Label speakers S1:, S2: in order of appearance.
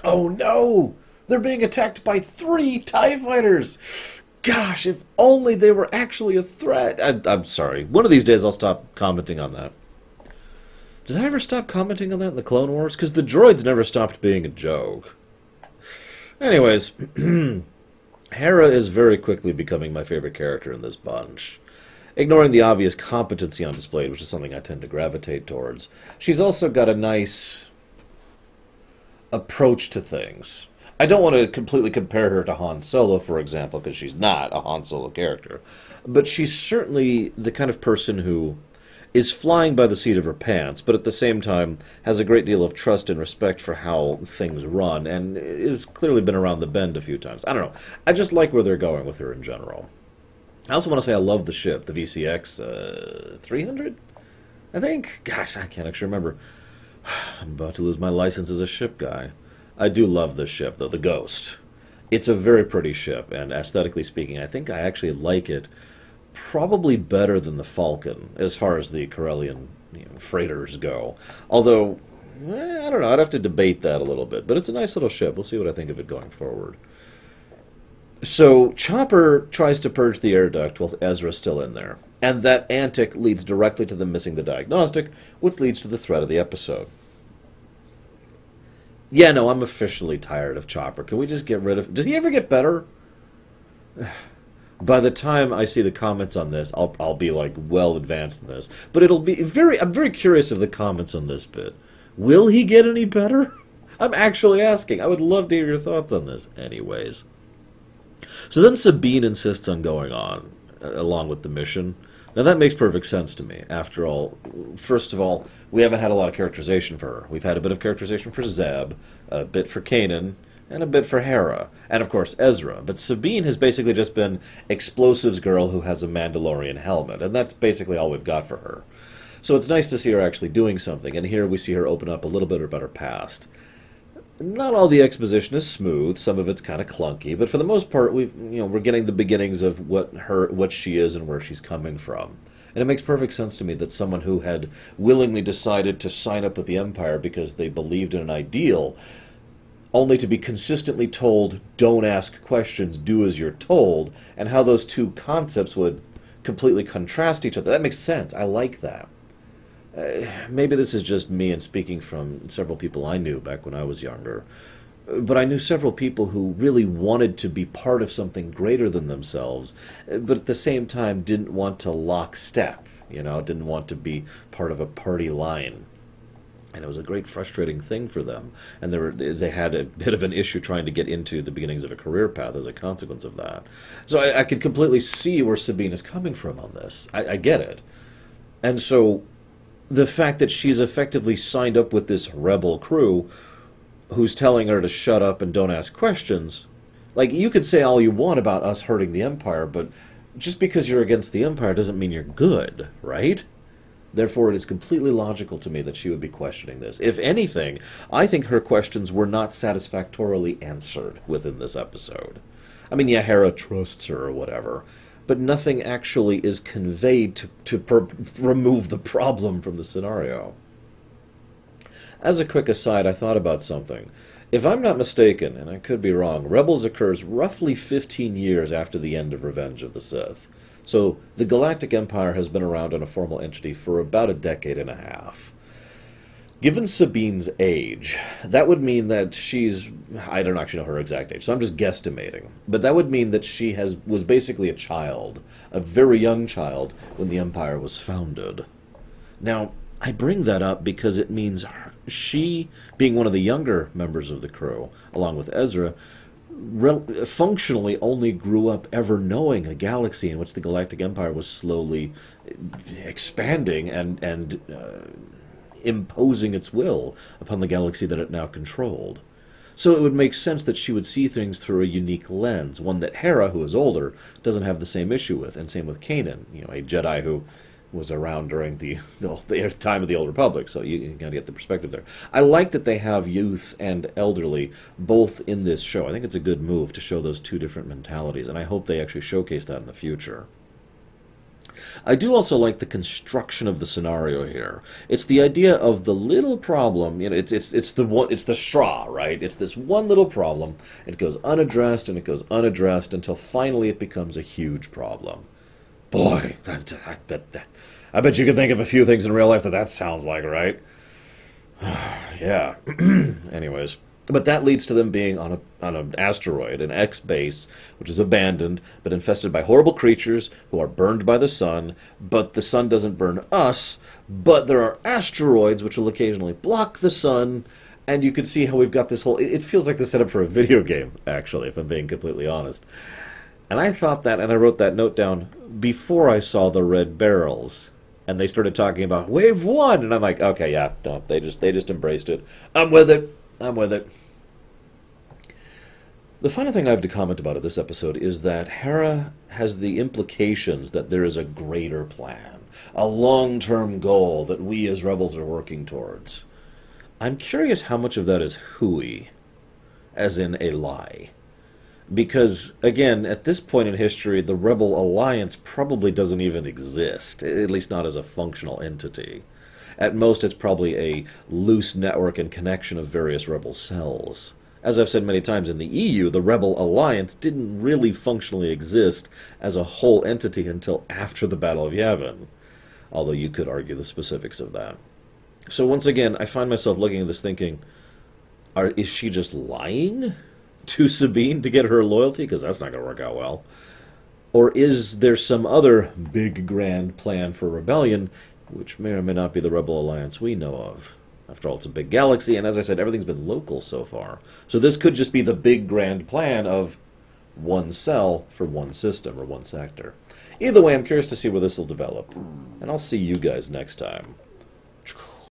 S1: Oh no! They're being attacked by 3 TIE fighters! Gosh, if only they were actually a threat! I'm sorry. One of these days I'll stop commenting on that. Did I ever stop commenting on that in the Clone Wars? Because the droids never stopped being a joke. Anyways, Hera is very quickly becoming my favorite character in this bunch. Ignoring the obvious competency on display, which is something I tend to gravitate towards, she's also got a nice approach to things. I don't want to completely compare her to Han Solo, for example, because she's not a Han Solo character. But she's certainly the kind of person who is flying by the seat of her pants, but at the same time has a great deal of trust and respect for how things run, and has clearly been around the bend a few times. I don't know. I just like where they're going with her in general. I also want to say I love the ship, the VCX 300, I think? Gosh, I can't actually remember. I'm about to lose my license as a ship guy. I do love this ship, though, the Ghost. It's a very pretty ship, and aesthetically speaking, I think I actually like it probably better than the Falcon, as far as the Corellian freighters go. Although, I don't know, I'd have to debate that a little bit, but it's a nice little ship. We'll see what I think of it going forward. So, Chopper tries to purge the air duct while Ezra's still in there, and that antic leads directly to them missing the diagnostic, which leads to the threat of the episode. Yeah, no, I'm officially tired of Chopper. Can we just get rid of... Does he ever get better? By the time I see the comments on this, I'll be, like, well advanced in this. But it'll be very... I'm very curious of the comments on this bit. Will he get any better? I'm actually asking. I would love to hear your thoughts on this. Anyways. So then Sabine insists on going on, along with the mission. Now that makes perfect sense to me. After all, first of all, we haven't had a lot of characterization for her. We've had a bit of characterization for Zeb, a bit for Kanan, and a bit for Hera, and of course Ezra. But Sabine has basically just been Explosives girl who has a Mandalorian helmet, and that's basically all we've got for her. So it's nice to see her actually doing something, and here we see her open up a little bit about her past. Not all the exposition is smooth. Some of it's kind of clunky, but for the most part, we're getting the beginnings of what she is and where she's coming from. And it makes perfect sense to me that someone who had willingly decided to sign up with the Empire because they believed in an ideal, only to be consistently told, don't ask questions, do as you're told, and how those two concepts would completely contrast each other. That makes sense. I like that. Maybe this is just me and speaking from several people I knew back when I was younger, but I knew several people who really wanted to be part of something greater than themselves, but at the same time didn't want to lock step, didn't want to be part of a party line. And it was a great frustrating thing for them, and they had a bit of an issue trying to get into the beginnings of a career path as a consequence of that. So I could completely see where Sabine is coming from on this. I get it. And so the fact that she's effectively signed up with this rebel crew who's telling her to shut up and don't ask questions, like, you could say all you want about us hurting the Empire, but just because you're against the Empire doesn't mean you're good, right? Therefore, it is completely logical to me that she would be questioning this. If anything, I think her questions were not satisfactorily answered within this episode. I mean, yeah, Hera trusts her or whatever, but nothing actually is conveyed to remove the problem from the scenario. As a quick aside, I thought about something. If I'm not mistaken, and I could be wrong, Rebels occurs roughly 15 years after the end of Revenge of the Sith. So the Galactic Empire has been around in a formal entity for about a decade and a half. Given Sabine's age, that would mean that I don't actually know her exact age, so I'm just guesstimating. But that would mean that she was basically a child, a very young child, when the Empire was founded. Now, I bring that up because it means she, being one of the younger members of the crew, along with Ezra, functionally only grew up ever knowing a galaxy in which the Galactic Empire was slowly expanding and imposing its will upon the galaxy that it now controlled. So it would make sense that she would see things through a unique lens, one that Hera, who is older, doesn't have the same issue with, and same with Kanan, a Jedi who was around during the time of the Old Republic, so you gotta get the perspective there. I like that they have youth and elderly both in this show. I think it's a good move to show those two different mentalities, and I hope they actually showcase that in the future. I do also like the construction of the scenario here. It's the idea of the little problem. You know, it's the straw, right? It's this one little problem. It goes unaddressed and it goes unaddressed until finally it becomes a huge problem. Boy, I bet you could think of a few things in real life that sounds like, right? Yeah. Anyways. But that leads to them being on an asteroid, an X base, which is abandoned, but infested by horrible creatures who are burned by the sun. But the sun doesn't burn us, but there are asteroids which will occasionally block the sun. And you can see how we've got this whole... It feels like the setup for a video game, actually, if I'm being completely honest. And I thought that, and I wrote that note down before I saw the red barrels. And they started talking about Wave 1, and I'm like, okay, yeah, no, they just embraced it. I'm with it. I'm with it. The final thing I have to comment about this episode is that Hera has the implications that there is a greater plan, a long-term goal that we as rebels are working towards. I'm curious how much of that is hooey, as in a lie. Because, again, at this point in history, the Rebel Alliance probably doesn't even exist, at least not as a functional entity. At most, it's probably a loose network and connection of various rebel cells. As I've said many times, in the EU, the Rebel Alliance didn't really functionally exist as a whole entity until after the Battle of Yavin, although you could argue the specifics of that. So once again, I find myself looking at this thinking, is she just lying to Sabine to get her loyalty? Because that's not going to work out well. Or is there some other big grand plan for rebellion, which may or may not be the Rebel Alliance we know of? After all, it's a big galaxy, and as I said, everything's been local so far. So this could just be the big grand plan of one cell for one system or one sector. Either way, I'm curious to see where this will develop. And I'll see you guys next time.